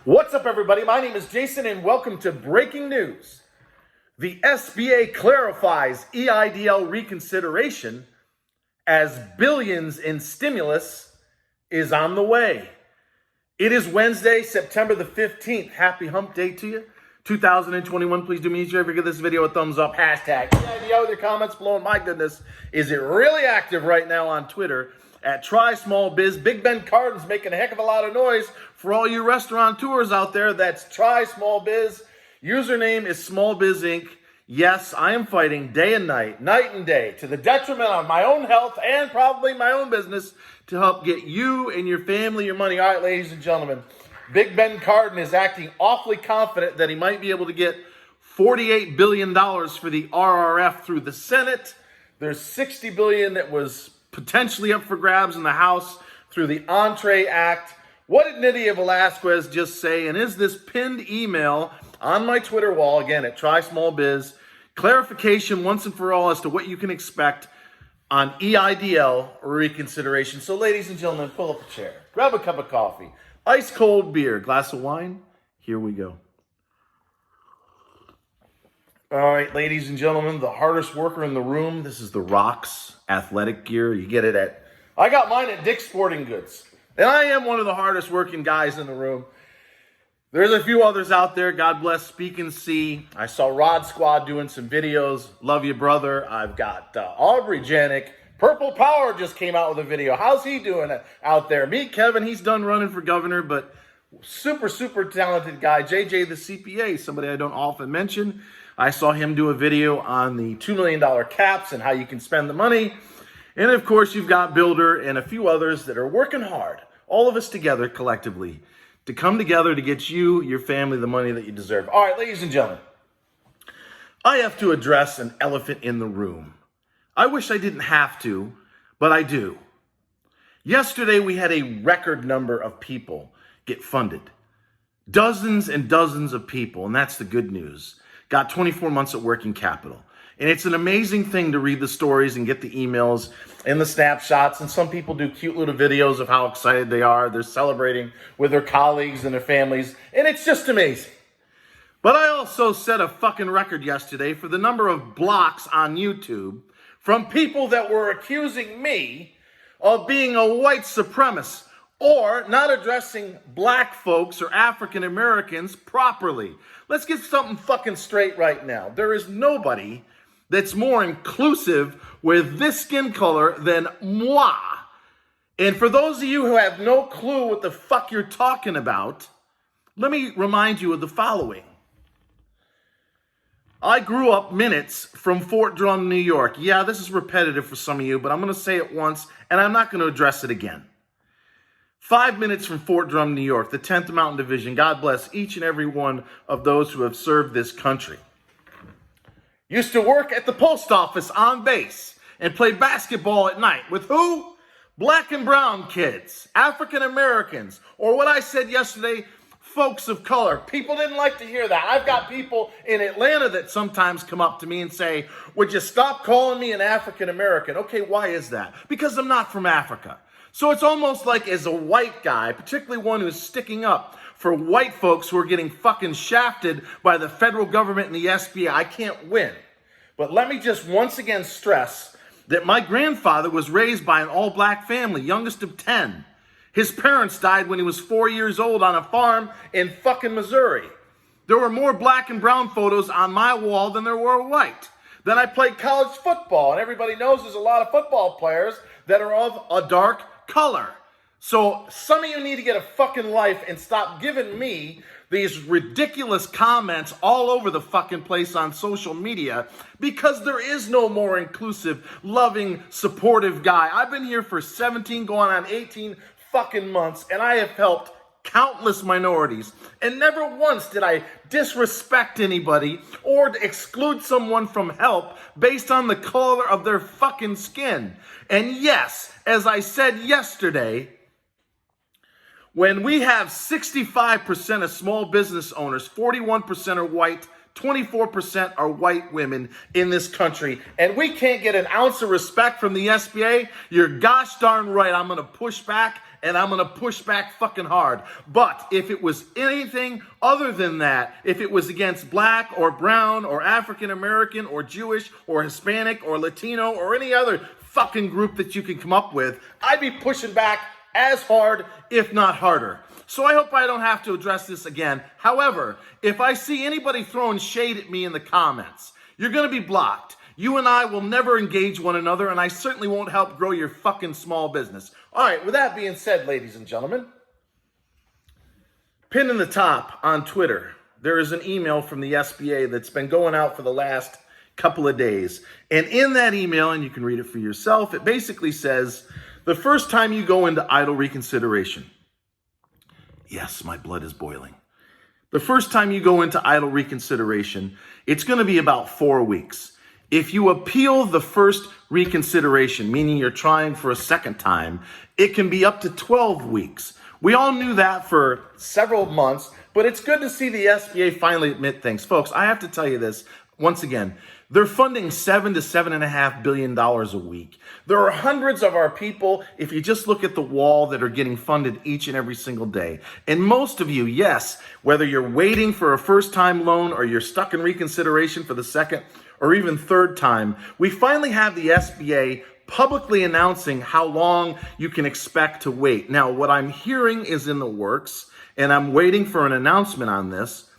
What's up, everybody? My name is Jason, and welcome to Breaking News. The SBA clarifies Eidl Reconsideration as billions in stimulus is on the way. It is Wednesday, September the 15th. Happy hump day to you. 2021. Please do me a favor, give this video a thumbs up. Hashtag Eidl with your comments below. And my goodness, is it really active right now on Twitter at Try Small Biz. Big Ben Cardin's making a heck of a lot of noise for all you restaurateurs out there. That's Try Small Biz. Username is Small Biz Inc. Yes, I am fighting day and night and day, to the detriment of my own health and probably my own business to help get you and your family your money. All right, ladies and gentlemen, Big Ben Cardin is acting awfully confident that he might be able to get $48 billion for the RRF through the Senate. There's $60 billion that was potentially up for grabs in the House through the Entree Act. What did Nydia Velasquez just say? And is this pinned email on my Twitter wall, again, at Try Small Biz, clarification once and for all as to what you can expect on Eidl Reconsideration. So, ladies and gentlemen, pull up a chair, grab a cup of coffee, ice cold beer, glass of wine. Here we go. All right, ladies and gentlemen, the hardest worker in the room. This is the Rocks athletic gear. You get it at, I got mine at Dick's Sporting Goods. And I am one of the hardest working guys in the room. There's a few others out there. God bless Speak and See. I saw Rod Squad doing some videos. Love you, brother. I've got Aubrey Janik. Purple Power just came out with a video. How's he doing out there? Meet Kevin. He's done running for governor, but super, super talented guy. JJ the CPA, somebody I don't often mention. I saw him do a video on the $2 million caps and how you can spend the money. And of course, you've got Builder and a few others that are working hard, all of us together collectively, to come together to get you, your family, the money that you deserve. All right, ladies and gentlemen, I have to address an elephant in the room. I wish I didn't have to, but I do. Yesterday, we had a record number of people get funded. Dozens and dozens of people, and that's the good news, got 24 months at working capital. And it's an amazing thing to read the stories and get the emails and the snapshots. And some people do cute little videos of how excited they are. They're celebrating with their colleagues and their families. And it's just amazing. But I also set a fucking record yesterday for the number of blocks on YouTube from people that were accusing me of being a white supremacist or not addressing black folks or African Americans properly. Let's get something fucking straight right now. There is nobody that's more inclusive with this skin color than moi. And for those of you who have no clue what the fuck you're talking about, let me remind you of the following. I grew up minutes from Fort Drum, New York. Yeah, this is repetitive for some of you, but I'm going to say it once, and I'm not going to address it again. 5 minutes from Fort Drum, New York, the 10th Mountain Division. God bless each and every one of those who have served this country. Used to work at the post office on base and play basketball at night. With who? Black and brown kids, African Americans, or what I said yesterday, folks of color. People didn't like to hear that. I've got people in Atlanta that sometimes come up to me and say, would you stop calling me an African American? Okay, why is that? Because I'm not from Africa. So it's almost like as a white guy, particularly one who's sticking up for white folks who are getting fucking shafted by the federal government and the SBA, I can't win. But let me just once again stress that my grandfather was raised by an all-black family, youngest of 10. His parents died when he was 4 years old on a farm in fucking Missouri. There were more black and brown photos on my wall than there were white. Then I played college football, and everybody knows there's a lot of football players that are of a dark color. So some of you need to get a fucking life and stop giving me these ridiculous comments all over the fucking place on social media, because there is no more inclusive, loving, supportive guy. I've been here for 17 going on 18 fucking months, and I have helped countless minorities, and never once did I disrespect anybody or exclude someone from help based on the color of their fucking skin. And yes, as I said yesterday, when we have 65% of small business owners, 41% are white, 24% are white women in this country, and we can't get an ounce of respect from the SBA, you're gosh darn right I'm going to push back and I'm going to push back fucking hard. But if it was anything other than that, if it was against black or brown or African American or Jewish or Hispanic or Latino or any other fucking group that you can come up with, I'd be pushing back as hard, if not harder. So I hope I don't have to address this again. However, if I see anybody throwing shade at me in the comments, you're going to be blocked. You and I will never engage one another, and I certainly won't help grow your fucking small business. All right, with that being said, ladies and gentlemen, pinned in the top on Twitter, there is an email from the SBA that's been going out for the last couple of days. And in that email, and you can read it for yourself, it basically says, the first time you go into Eidl Reconsideration. Yes, my blood is boiling. The first time you go into Eidl Reconsideration, it's going to be about 4 weeks. If you appeal the first reconsideration, meaning you're trying for a second time, it can be up to 12 weeks. We all knew that for several months, but it's good to see the SBA finally admit things. Folks, I have to tell you this once again. They're funding $7 to $7.5 billion a week. There are hundreds of our people, if you just look at the wall, that are getting funded each and every single day. And most of you, yes, whether you're waiting for a first-time loan or you're stuck in reconsideration for the second or even third time, we finally have the SBA publicly announcing how long you can expect to wait. Now, what I'm hearing is in the works, and I'm waiting for an announcement on this.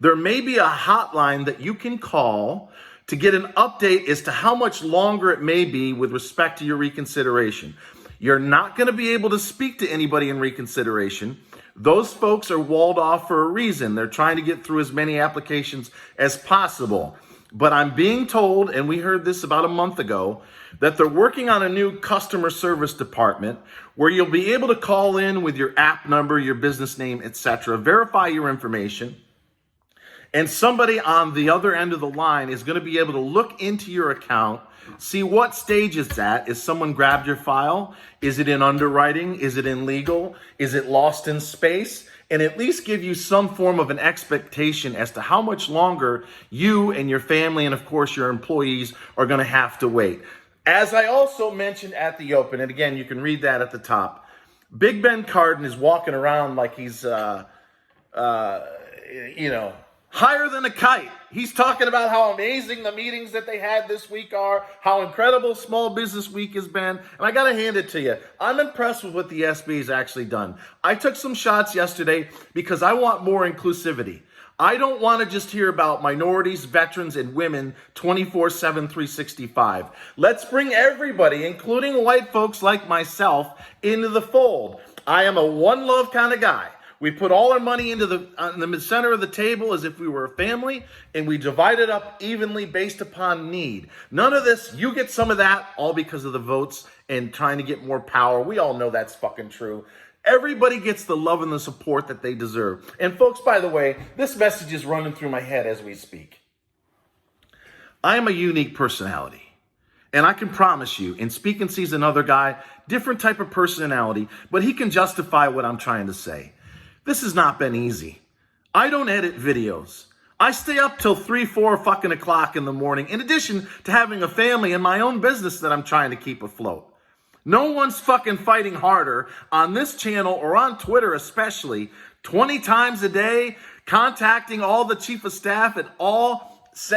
There may be a hotline that you can call to get an update as to how much longer it may be with respect to your reconsideration. You're not going to be able to speak to anybody in reconsideration. Those folks are walled off for a reason. They're trying to get through as many applications as possible. But I'm being told, and we heard this about a month ago, that they're working on a new customer service department where you'll be able to call in with your app number, your business name, etc., verify your information, and somebody on the other end of the line is going to be able to look into your account, see what stage it's at. Is someone grabbed your file? Is it in underwriting? Is it in legal? Is it lost in space? And at least give you some form of an expectation as to how much longer you and your family and, of course, your employees are going to have to wait. As I also mentioned at the open, and again, you can read that at the top, Big Ben Cardin is walking around like he's, higher than a kite. He's talking about how amazing the meetings that they had this week are, how incredible Small Business Week has been. And I got to hand it to you. I'm impressed with what the SB has actually done. I took some shots yesterday because I want more inclusivity. I don't want to just hear about minorities, veterans, and women 24/7, 365. Let's bring everybody, including white folks like myself, into the fold. I am a one love kind of guy. We put all our money into the center of the table as if we were a family, and we divide it up evenly based upon need. None of this, you get some of that, all because of the votes and trying to get more power. We all know that's fucking true. Everybody gets the love and the support that they deserve. And folks, by the way, this message is running through my head as we speak. I am a unique personality. And I can promise you, and Speak and See's another guy, different type of personality, but he can justify what I'm trying to say. This has not been easy. I don't edit videos. I stay up till 3, 4 fucking o'clock in the morning, in addition to having a family and my own business that I'm trying to keep afloat. No one's fucking fighting harder on this channel or on Twitter especially, 20 times a day, contacting all the chief of staff at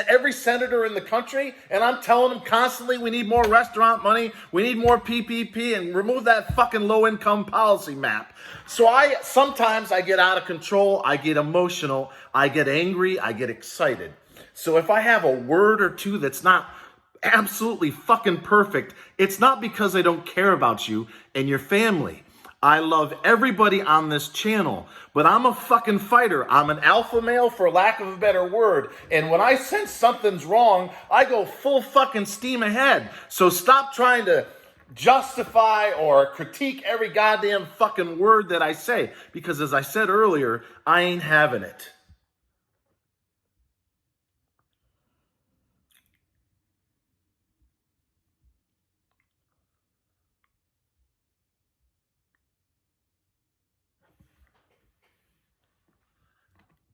every senator in the country, and I'm telling them constantly we need more restaurant money, we need more PPP, and remove that fucking low-income policy map. So sometimes I get out of control, I get emotional, I get angry, I get excited. So if I have a word or two that's not absolutely fucking perfect, it's not because I don't care about you and your family. I love everybody on this channel, but I'm a fucking fighter. I'm an alpha male, for lack of a better word. And when I sense something's wrong, I go full fucking steam ahead. So stop trying to justify or critique every goddamn fucking word that I say. Because as I said earlier, I ain't having it.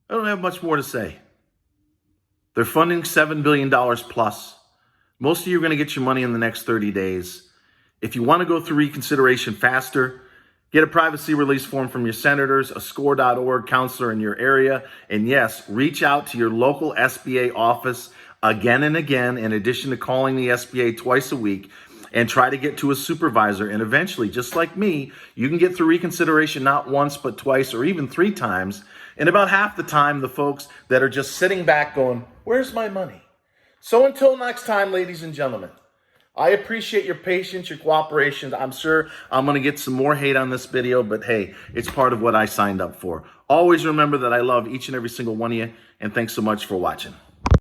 I don't have much more to say. They're funding $7 billion plus. Most of you are going to get your money in the next 30 days. If you want to go through reconsideration faster, Get a privacy release form from your senators, a score.org counselor in your area, and yes, reach out to your local SBA office again and again, in addition to calling the SBA twice a week, and try to get to a supervisor. And eventually, just like me, you can get through reconsideration not once, but twice or even 3 times. And about half the time, the folks that are just sitting back going, where's my money? So until next time, ladies and gentlemen, I appreciate your patience, your cooperation. I'm sure I'm going to get some more hate on this video, but hey, it's part of what I signed up for. Always remember that I love each and every single one of you, and thanks so much for watching.